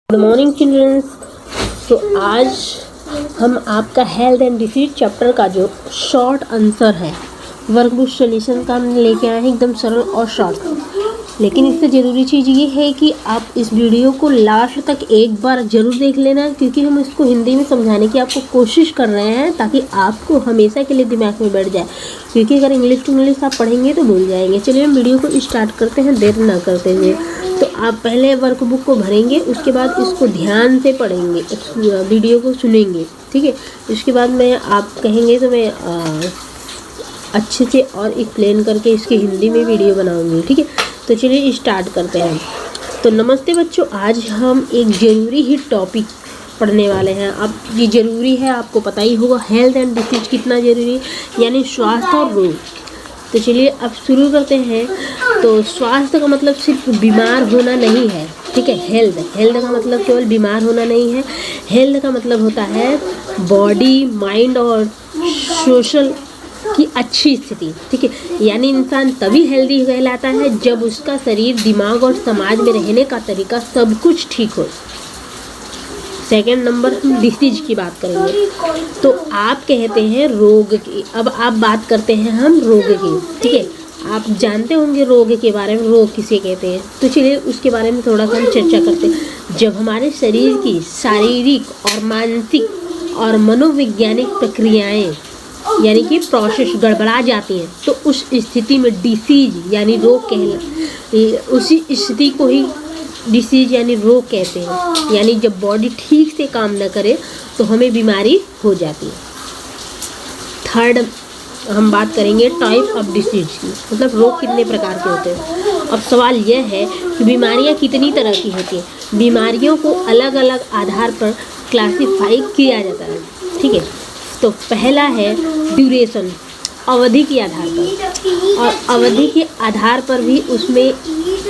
Good morning children's. तो आज हम आपका हेल्थ एंड डिसीज चैप्टर का जो शॉर्ट आंसर है वर्कबुक सॉल्यूशन का हम लेके आए हैं, एकदम सरल और शॉर्ट। लेकिन इससे ज़रूरी चीज़ ये है कि आप इस वीडियो को लास्ट तक एक बार ज़रूर देख लेना, क्योंकि हम इसको हिंदी में समझाने की आपको कोशिश कर रहे हैं ताकि आपको हमेशा के लिए दिमाग में बैठ जाए, क्योंकि अगर इंग्लिश टू इंग्लिश आप पढ़ेंगे तो भूल जाएंगे। चलिए हम वीडियो को स्टार्ट करते हैं देर ना करते हुए। तो आप पहले वर्कबुक को भरेंगे, उसके बाद इसको ध्यान से पढ़ेंगे, वीडियो को सुनेंगे, ठीक है। इसके बाद मैं आप कहेंगे तो मैं अच्छे से और एक्सप्लेन करके इसके हिंदी में वीडियो बनाऊंगी, ठीक है। तो चलिए स्टार्ट करते हैं। तो नमस्ते बच्चों, आज हम एक ज़रूरी ही टॉपिक पढ़ने वाले हैं। अब ये ज़रूरी है, आपको पता ही होगा हेल्थ एंड डिसीज कितना ज़रूरी है, यानी स्वास्थ्य और रोग। तो चलिए अब शुरू करते हैं। तो स्वास्थ्य का मतलब सिर्फ बीमार होना नहीं है, ठीक है। हेल्थ का मतलब केवल बीमार होना नहीं है। हेल्थ का मतलब होता है बॉडी, माइंड और सोशल की अच्छी स्थिति, ठीक है। यानी इंसान तभी हेल्दी कहलाता है जब उसका शरीर, दिमाग और समाज में रहने का तरीका सब कुछ ठीक हो। सेकेंड नंबर हम डिसीज की बात करेंगे। तो आप कहते हैं रोग की, अब आप बात करते हैं हम रोग की, ठीक है। आप जानते होंगे रोग के बारे में, रोग किसे कहते हैं। तो चलिए उसके बारे में थोड़ा सा हम चर्चा करते हैं। जब हमारे शरीर की शारीरिक और मानसिक और मनोवैज्ञानिक प्रक्रियाएं यानी कि प्रोसेस गड़बड़ा जाती हैं, तो उस स्थिति में डिसीज यानी रोग उसी स्थिति को ही डिसीज यानी रोग कहते हैं। यानी जब बॉडी ठीक से काम न करे तो हमें बीमारी हो जाती है। थर्ड हम बात करेंगे टाइप ऑफ डिसीज की, मतलब रोग कितने प्रकार के होते हैं। अब सवाल यह है कि बीमारियां कितनी तरह की होती हैं। बीमारियों को अलग अलग आधार पर क्लासिफाई किया जाता है, ठीक है। तो पहला है ड्यूरेशन, अवधि के आधार पर, और अवधि के आधार पर भी उसमें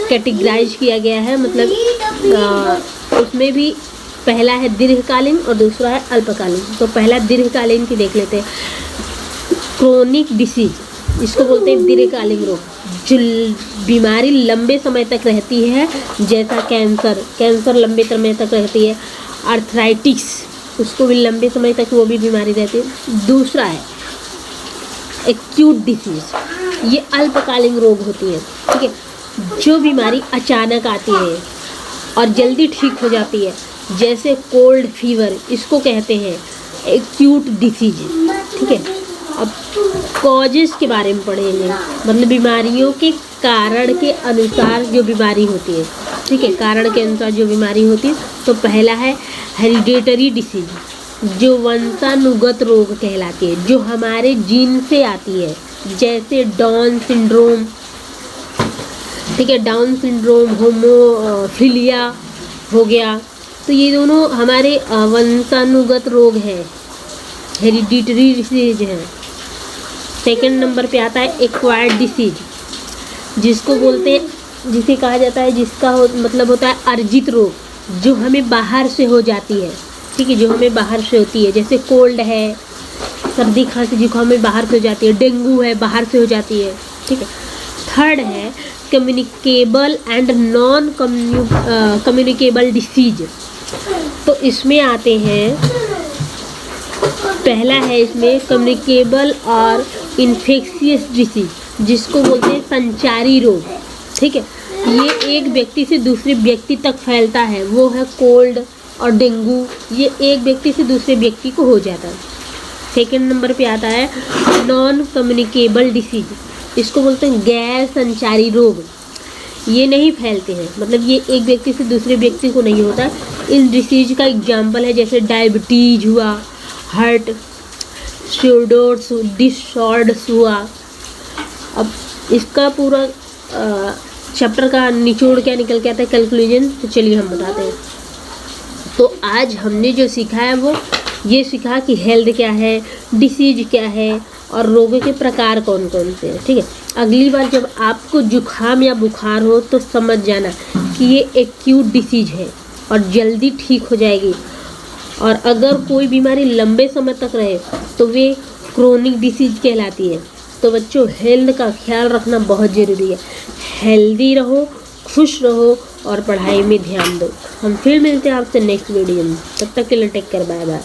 कैटेगराइज किया गया है। मतलब उसमें भी पहला है दीर्घकालीन और दूसरा है अल्पकालीन। तो पहला दीर्घकालीन की देख लेते हैं। क्रोनिक डिसीज, इसको बोलते हैं दीर्घकालीन रोग, जो बीमारी लंबे समय तक रहती है, जैसा कैंसर लंबे समय तक रहती है। आर्थराइटिस, उसको भी लंबे समय तक वो भी बीमारी रहती है। दूसरा है एक्यूट डिसीज, ये अल्पकालीन रोग होती है, ठीक है। जो बीमारी अचानक आती है और जल्दी ठीक हो जाती है, जैसे कोल्ड फीवर, इसको कहते हैं एक्यूट डिसीज, ठीक है। अब कॉजेस के बारे में पढ़ेंगे, मतलब बीमारियों के कारण के अनुसार जो बीमारी होती है, ठीक है, कारण के अनुसार जो बीमारी होती है। तो पहला है हेरिडेटरी डिसीज, जो वंशानुगत रोग कहलाती है, जो हमारे जीन से आती है, जैसे डाउन सिंड्रोम, ठीक है। डाउन सिंड्रोम, होमोफिलिया हो गया। तो ये दोनों हमारे वंशानुगत रोग हैं, हेरिडिटरी डिसीज हैं। सेकंड नंबर पे आता है एक्वायर्ड डिसीज, जिसको बोलते हैं, जिसे कहा जाता है, जिसका मतलब होता है अर्जित रोग, जो हमें बाहर से हो जाती है, ठीक है, जो हमें बाहर से होती है। जैसे कोल्ड है, सर्दी खांसी जुकाम में बाहर से हो जाती है। डेंगू है, बाहर से हो जाती है, ठीक है। थर्ड है communicable and non communicable disease. तो इसमें आते हैं, पहला है इसमें कम्युनिकेबल और इन्फेक्शियस डिसीज, जिसको बोलते हैं संचारी रोग, ठीक है। ये एक व्यक्ति से दूसरे व्यक्ति तक फैलता है, वो है कोल्ड और डेंगू, ये एक व्यक्ति से दूसरे व्यक्ति को हो जाता है। सेकंड नंबर पे आता है नॉन कम्युनिकेबल डिसीज, इसको बोलते हैं गैर संचारी रोग। ये नहीं फैलते हैं, मतलब ये एक व्यक्ति से दूसरे व्यक्ति को नहीं होता। इन डिसीज का एग्जाम्पल है जैसे डायबिटीज हुआ, हार्ट डिसऑर्डर्स हुआ। अब इसका पूरा चैप्टर का निचोड़ क्या निकल के आता है, कंक्लूजन। तो चलिए हम बताते हैं। तो आज हमने जो सीखा है वो ये सीखा कि हेल्थ क्या है, डिसीज क्या है और रोगों के प्रकार कौन कौन से हैं, ठीक है। अगली बार जब आपको जुखाम या बुखार हो तो समझ जाना कि ये एक्यूट डिसीज है और जल्दी ठीक हो जाएगी। और अगर कोई बीमारी लंबे समय तक रहे तो वे क्रोनिक डिसीज कहलाती है। तो बच्चों, हेल्थ का ख्याल रखना बहुत ज़रूरी है। हेल्दी रहो, खुश रहो और पढ़ाई में ध्यान दो। हम फिर मिलते हैं आपसे नेक्स्ट वीडियो में, तब तक के लिए टेक केयर, बाय बाय।